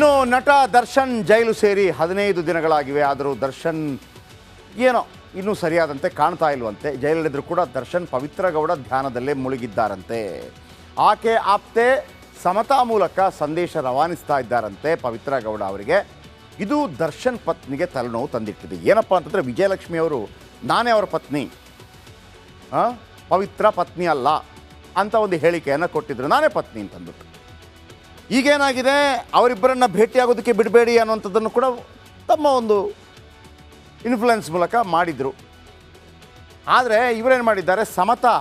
ಇನ್ನು ನಟ ದರ್ಶನ್ ಜೈಲು ಸೇರಿ 15 ದಿನಗಳಾಗಿವೆ. ಆದರೂ ದರ್ಶನ್ ಏನೋ ಇನ್ನೂ ಸರಿಯಾದಂತೆ ಕಾಣ್ತಾ ಇಲ್ವಂತೆ. ಜೈಲಲ್ಲಿದ್ದರೂ ಕೂಡ ದರ್ಶನ್ ಪವಿತ್ರ ಗೌಡ ಧ್ಯಾನದಲ್ಲೇ ಮುಳುಗಿದ್ದಾರಂತೆ. ಆಕೆ ಆಪ್ತೆ ಸಮತಾ ಮೂಲಕ ಸಂದೇಶ ರವಾನಿಸ್ತಾ ಇದ್ದಾರಂತೆ ಪವಿತ್ರ ಗೌಡ ಅವರಿಗೆ. ಇದು ದರ್ಶನ್ ಪತ್ನಿಗೆ ತಲೆನೋವು ತಂದಿಟ್ಟಿದೆ. ಏನಪ್ಪ ಅಂತಂದರೆ, ವಿಜಯಲಕ್ಷ್ಮಿ ಅವರು ನಾನೇ ಅವರ ಪತ್ನಿ, ಪವಿತ್ರ ಪತ್ನಿ ಅಲ್ಲ ಅಂತ ಒಂದು ಹೇಳಿಕೆಯನ್ನು ಕೊಟ್ಟಿದ್ರು, ನಾನೇ ಪತ್ನಿ ಅಂತಂದ್ಬಿಟ್ಟು. ಈಗೇನಾಗಿದೆ, ಅವರಿಬ್ಬರನ್ನು ಭೇಟಿಯಾಗೋದಕ್ಕೆ ಬಿಡಬೇಡಿ ಅನ್ನೋಂಥದ್ದನ್ನು ಕೂಡ ತಮ್ಮ ಒಂದು ಇನ್ಫ್ಲುಯೆನ್ಸ್ ಮೂಲಕ ಮಾಡಿದರು. ಆದರೆ ಇವರೇನು ಮಾಡಿದ್ದಾರೆ, ಸಮತಾ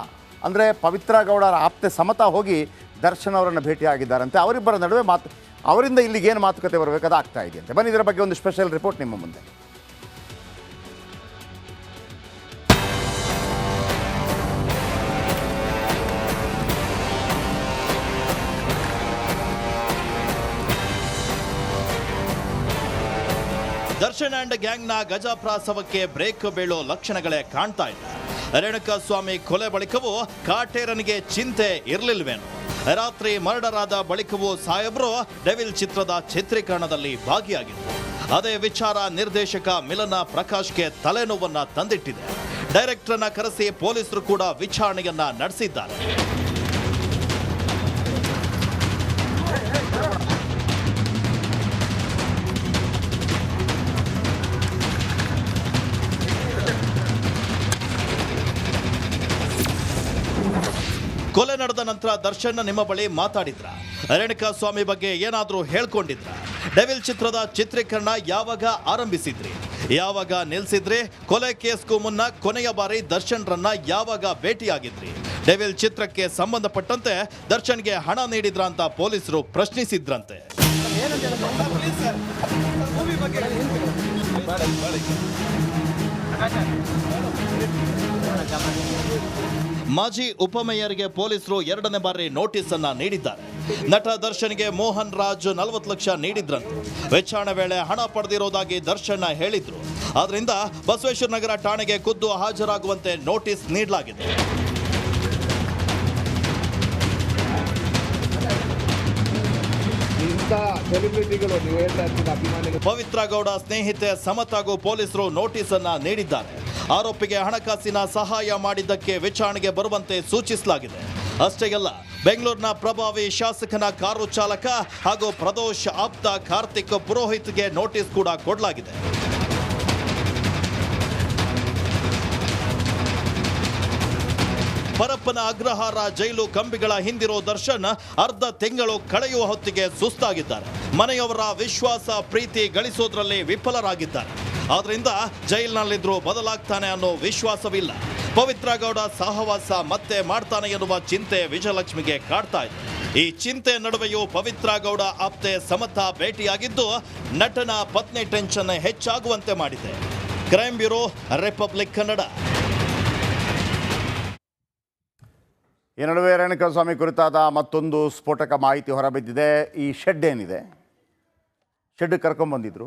ಅಂದರೆ ಪವಿತ್ರ ಗೌಡರ ಆಪ್ತೆ ಸಮತಾ ಹೋಗಿ ದರ್ಶನ್ ಅವರನ್ನು ಭೇಟಿಯಾಗಿದ್ದಾರಂತೆ. ಅವರಿಬ್ಬರ ನಡುವೆ ಅವರಿಂದ ಇಲ್ಲಿಗೇನು ಮಾತುಕತೆ ಬರಬೇಕು ಅದು ಆಗ್ತಾ ಇದೆಯಂತೆ. ಬನ್ನಿ, ಇದರ ಬಗ್ಗೆ ಒಂದು ಸ್ಪೆಷಲ್ ರಿಪೋರ್ಟ್ ನಿಮ್ಮ ಮುಂದೆ. ದರ್ಶನ್ ಅಂಡ್ ಗ್ಯಾಂಗ್ನ ಗಜಪ್ರಾಸವಕ್ಕೆ ಬ್ರೇಕ್ ಬೀಳೋ ಲಕ್ಷಣಗಳೇ ಕಾಣ್ತಾ ಇಲ್ಲ. ರೇಣುಕಾಸ್ವಾಮಿ ಕೊಲೆ ಬಳಿಕವೂ ಕಾಟೇರನಿಗೆ ಚಿಂತೆ ಇರಲಿಲ್ವೇನು? ರಾತ್ರಿ ಮರ್ಡರ್ ಆದ ಬಳಿಕವೂ ಸಾಹೇಬ್ರು ಡೆವಿಲ್ ಚಿತ್ರದ ಚಿತ್ರೀಕರಣದಲ್ಲಿ ಭಾಗಿಯಾಗಿದ್ರು. ಅದೇ ವಿಚಾರ ನಿರ್ದೇಶಕ ಮಿಲನ ಪ್ರಕಾಶ್ಗೆ ತಲೆನೋವನ್ನ ತಂದಿಟ್ಟಿದೆ. ಡೈರೆಕ್ಟರ್ನ ಕರೆಸಿ ಪೊಲೀಸರು ಕೂಡ ವಿಚಾರಣೆಯನ್ನ ನಡೆಸಿದ್ದಾರೆ. ಕೊಲೆ ನಡೆದ ನಂತರ ದರ್ಶನ್ ನಿಮ್ಮ ಬಳಿ ಮಾತಾಡಿದ್ರ? ರೇಣುಕಾಸ್ವಾಮಿ ಬಗ್ಗೆ ಏನಾದರೂ ಹೇಳ್ಕೊಂಡಿದ್ರ? ಡೆವಿಲ್ ಚಿತ್ರದ ಚಿತ್ರೀಕರಣ ಯಾವಾಗ ಆರಂಭಿಸಿದ್ರಿ, ಯಾವಾಗ ನಿಲ್ಸಿದ್ರಿ? ಕೊಲೆ ಕೇಸ್ಗೂ ಮುನ್ನ ಕೊನೆಯ ಬಾರಿ ದರ್ಶನ್ರನ್ನ ಯಾವಾಗ ಭೇಟಿಯಾಗಿದ್ರಿ? ಡೆವಿಲ್ ಚಿತ್ರಕ್ಕೆ ಸಂಬಂಧಪಟ್ಟಂತೆ ದರ್ಶನ್ಗೆ ಹಣ ನೀಡಿದ್ರ ಅಂತ ಪೊಲೀಸರು ಪ್ರಶ್ನಿಸಿದ್ರಂತೆ. ಮಾಜಿ ಉಪಮೇಯರ್ಗೆ ಪೊಲೀಸರು 2ನೇ ಬಾರಿ ನೋಟಿಸ್ ಅನ್ನ ನೀಡಿದ್ದಾರೆ. ನಟ ದರ್ಶನ್ಗೆ ಮೋಹನ್ ರಾಜ್ 40 ಲಕ್ಷ ನೀಡಿದ್ರಂತೆ. ವಿಚಾರಣೆ ವೇಳೆ ಹಣ ಪಡೆದಿರೋದಾಗಿ ದರ್ಶನ್ ಹೇಳಿದ್ರು. ಆದ್ರಿಂದ ಬಸವೇಶ್ವರ ನಗರ ಠಾಣೆಗೆ ಖುದ್ದು ಹಾಜರಾಗುವಂತೆ ನೋಟಿಸ್ ನೀಡಲಾಗಿದೆ. ಪವಿತ್ರ ಗೌಡ ಸ್ನೇಹಿತೆ ಸಮತಾಗೂ ಪೊಲೀಸರು ನೋಟಿಸ್ ಅನ್ನ ನೀಡಿದ್ದಾರೆ. ಆರೋಪಿಗೆ ಹಣಕಾಸಿನ ಸಹಾಯ ಮಾಡಿದ್ದಕ್ಕೆ ವಿಚಾರಣೆಗೆ ಬರುವಂತೆ ಸೂಚಿಸಲಾಗಿದೆ. ಅಷ್ಟೇ ಅಲ್ಲ, ಬೆಂಗಳೂರಿನ ಪ್ರಭಾವಿ ಶಾಸಕನ ಕಾರು ಚಾಲಕ ಹಾಗೂ ಪ್ರದೋಷ್ ಆಪ್ತ ಕಾರ್ತಿಕ್ ಪುರೋಹಿತ್ಗೆ ನೋಟಿಸ್ ಕೂಡ ಕೊಡಲಾಗಿದೆ. ಪರಪ್ಪನ ಅಗ್ರಹಾರ ಜೈಲು ಕಂಬಿಗಳ ಹಿಂದಿರೋ ದರ್ಶನ್ ಅರ್ಧ ತಿಂಗಳು ಕಳೆಯುವ ಹೊತ್ತಿಗೆ ಸುಸ್ತಾಗಿದ್ದಾರೆ. ಮನೆಯವರ ವಿಶ್ವಾಸ ಪ್ರೀತಿ ಗಳಿಸೋದ್ರಲ್ಲಿ ವಿಫಲರಾಗಿದ್ದಾರೆ. ಆದ್ರಿಂದ ಜೈಲಿನಲ್ಲಿದ್ರೂ ಬದಲಾಗ್ತಾನೆ ಅನ್ನೋ ವಿಶ್ವಾಸವಿಲ್ಲ. ಪವಿತ್ರ ಗೌಡ ಸಹವಾಸ ಮತ್ತೆ ಮಾಡ್ತಾನೆ ಎನ್ನುವ ಚಿಂತೆ ವಿಜಯಲಕ್ಷ್ಮಿಗೆ ಕಾಡ್ತಾ ಇದೆ. ಈ ಚಿಂತೆ ನಡುವೆಯೂ ಪವಿತ್ರ ಗೌಡ ಆಪ್ತೆ ಸಮತಾ ಭೇಟಿಯಾಗಿದ್ದು ನಟನ ಪತ್ನಿ ಟೆನ್ಷನ್ ಹೆಚ್ಚಾಗುವಂತೆ ಮಾಡಿದೆ. Crime bureau, republic Kannada. ಈ ನಡುವೆ ರೇಣುಕಾಸ್ವಾಮಿ ಕುರಿತಾದ ಮತ್ತೊಂದು ಸ್ಫೋಟಕ ಮಾಹಿತಿ ಹೊರಬಿದ್ದಿದೆ. ಈ ಶೆಡ್ ಏನಿದೆ, ಶೆಡ್ ಕರ್ಕೊಂಬಂದಿದ್ರು,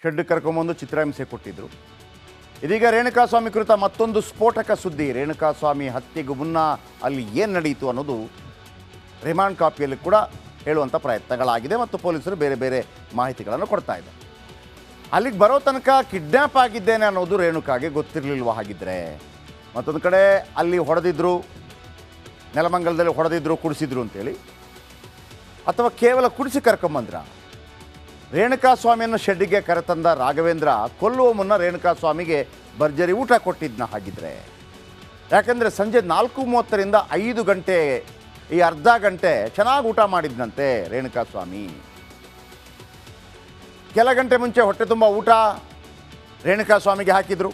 ಶೆಡ್ ಕರ್ಕೊಂಬಂದು ಚಿತ್ರಹಿಂಸೆ ಕೊಟ್ಟಿದ್ರು. ಇದೀಗ ರೇಣುಕಾಸ್ವಾಮಿ ಕುರಿತ ಮತ್ತೊಂದು ಸ್ಫೋಟಕ ಸುದ್ದಿ. ರೇಣುಕಾಸ್ವಾಮಿ ಹತ್ಯೆಗೂ ಮುನ್ನ ಅಲ್ಲಿ ಏನು ನಡೆಯಿತು ಅನ್ನೋದು ರಿಮಾಂಡ್ ಕಾಪಿಯಲ್ಲಿ ಕೂಡ ಹೇಳುವಂಥ ಪ್ರಯತ್ನಗಳಾಗಿದೆ ಮತ್ತು ಪೊಲೀಸರು ಬೇರೆ ಬೇರೆ ಮಾಹಿತಿಗಳನ್ನು ಕೊಡ್ತಾ ಇದ್ದಾರೆ. ಅಲ್ಲಿಗೆ ಬರೋ ತನಕ ಕಿಡ್ನ್ಯಾಪ್ ಆಗಿದ್ದೇನೆ ಅನ್ನೋದು ರೇಣುಕಾಗೆ ಗೊತ್ತಿರಲಿಲ್ವ? ಹಾಗಿದ್ರೆ ಮತ್ತೊಂದು ಕಡೆ ಅಲ್ಲಿ ಹೊಡೆದಿದ್ರು, ನೆಲಮಂಗಲದಲ್ಲಿ ಹೊಡೆದಿದ್ರು, ಕುಡಿಸಿದ್ರು ಅಂತೇಳಿ, ಅಥವಾ ಕೇವಲ ಕುಡಿಸಿ ಕರ್ಕೊಂಬಂದ್ರ? ರೇಣುಕಾಸ್ವಾಮಿಯನ್ನು ಶೆಡ್ಡಿಗೆ ಕರೆತಂದ ರಾಘವೇಂದ್ರ ಕೊಲ್ಲುವ ಮುನ್ನ ರೇಣುಕಾಸ್ವಾಮಿಗೆ ಭರ್ಜರಿ ಊಟ ಕೊಟ್ಟಿದ್ನ ಹಾಗಿದ್ರೆ? ಯಾಕೆಂದರೆ ಸಂಜೆ 4:30ರಿಂದ 5 ಗಂಟೆ, ಈ ಅರ್ಧ ಗಂಟೆ ಚೆನ್ನಾಗಿ ಊಟ ಮಾಡಿದ್ನಂತೆ ರೇಣುಕಾಸ್ವಾಮಿ. ಕೆಲ ಗಂಟೆ ಮುಂಚೆ ಹೊಟ್ಟೆ ತುಂಬ ಊಟ ರೇಣುಕಾಸ್ವಾಮಿಗೆ ಹಾಕಿದ್ರು.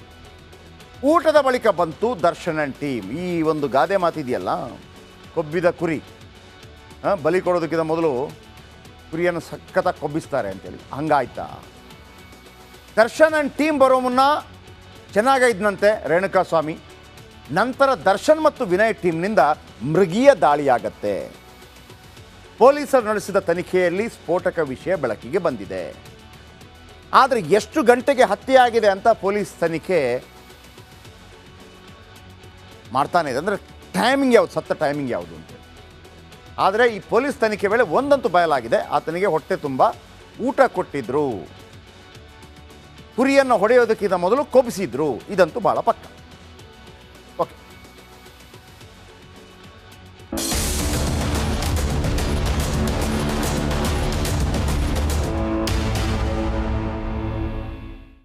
ಊಟದ ಬಳಿಕ ಬಂತು ದರ್ಶನ್ ಅಂಡ್ ಟೀಮ್. ಈ ಒಂದು ಗಾದೆ ಮಾತಿದೆಯಲ್ಲ, ಕೊಬ್ಬಿದ ಕುರಿ ಬಲಿ ಕೊಡೋದಕ್ಕಿಂತ ಮೊದಲು ಕುರಿಯನ್ನು ಸಖತ್ತಾಗಿ ಕೊಬ್ಬಿಸ್ತಾರೆ ಅಂತೇಳಿ, ಹಂಗಾಯ್ತಾ? ದರ್ಶನ್ ಅಂಡ್ ಟೀಮ್ ಬರೋ ಮುನ್ನ ಚೆನ್ನಾಗಿದ್ದಂತೆ ರೇಣುಕಾಸ್ವಾಮಿ. ನಂತರ ದರ್ಶನ್ ಮತ್ತು ವಿನಯ್ ಟೀಮ್ನಿಂದ ಮೃಗೀಯ ದಾಳಿಯಾಗತ್ತೆ. ಪೊಲೀಸರು ನಡೆಸಿದ ತನಿಖೆಯಲ್ಲಿ ಸ್ಫೋಟಕ ವಿಷಯ ಬೆಳಕಿಗೆ ಬಂದಿದೆ. ಆದರೆ ಎಷ್ಟು ಗಂಟೆಗೆ ಹತ್ಯೆಯಾಗಿದೆ ಅಂತ ಪೊಲೀಸ್ ತನಿಖೆ ಮಾಡ್ತಾನೆ ಇದೆ. ಅಂದರೆ ಟೈಮಿಂಗ್ ಯಾವುದು, ಸತ್ತ ಟೈಮಿಂಗ್ ಯಾವುದು ಅಂತ ಆದರೆ ಈ ಪೊಲೀಸ್ ತನಿಖೆ ವೇಳೆ ಒಂದಂತೂ ಬಯಲಾಗಿದೆ, ಆತನಿಗೆ ಹೊಟ್ಟೆ ತುಂಬ ಊಟ ಕೊಟ್ಟಿದ್ರು, ಕುರಿಯನ್ನು ಹೊಡೆಯೋದಕ್ಕಿಂತ ಮೊದಲು ಕೊಬ್ಬಿಸಿದ್ರು, ಇದಂತೂ ಭಾಳ ಪಕ್ಕ.